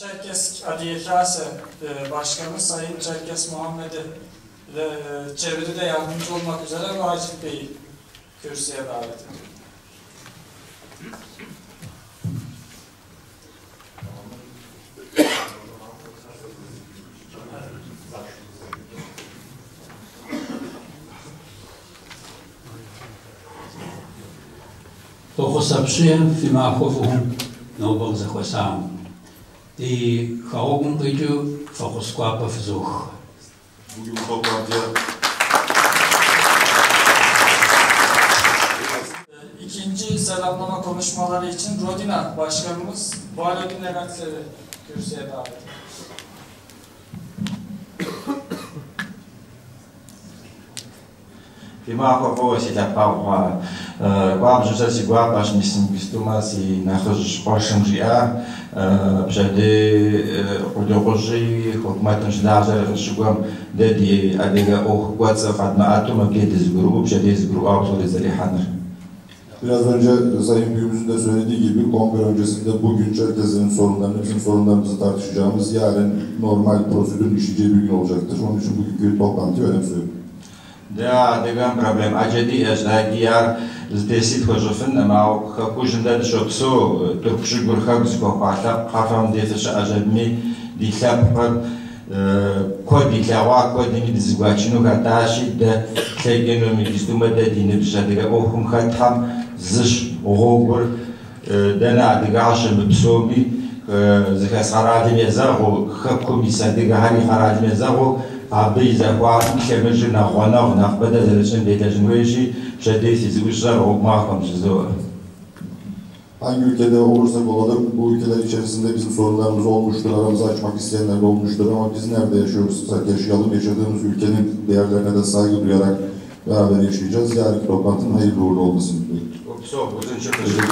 Çerkesk Adiyekase Başkanı Sayın Çerkes Muhammed'i çeviride yardımcı olmak üzere Vacip Bey'i kürsüye davet ediyorum. Toxosapsuyan fimaxofuhum nobang zakwasam. Di kaogun kıyıcı fakuskwapa fızuh. Bugün bu toplantıya İkinci selamlama konuşmaları için Rodina Başkanımız Validin Legatsev'i kürsüye davet ediyoruz. Fimaxo fosi tapaqwa qabjusa si guapash misin bistuma si nakhoj qoshim jia bjade qudroji hukmatun jlajar shugam dedi adega oh qatsa fatma atuma kediz grubu bjade zgru avtoli zalihanır. biraz önce Sayın Büyüğümüzün de söylediği gibi kongre öncesinde bugün Çerkezlerin sorunlarını, bizim sorunlarımızı tartışacağımız, yarın normal prosedürün işleyeceği bir gün olacaktır. Onun için bugünkü toplantıyı önemsiyorum. Да, дегам проблем. Аджади аждагияр здесь хожофен, ама хакужинда шопсо туркши гурхак згопата хафам дефш ажадми дихапар кодикава кодини дизгачину гаташи да клегеноми дистума да динебжадга охум хатхам зиш огор дана дигашм псоми зехас харадим язаго хакумиса дигахани харадим язаго Abi zaten kemeci nahwana nahbada dersen detajnveji şadesi zıvışlar olmakam sizo. Hangi ülkede olursak olalım, bu ülkeler içerisinde bizim sorunlarımız olmuştur, aramızı açmak isteyenler de olmuştur ama biz nerede yaşıyorsak yaşayalım, yaşadığımız ülkenin değerlerine de saygı duyarak beraber yaşayacağız. Yarınki toplantının hayırlı uğurlu olmasını diliyorum. Teşekkür ederim.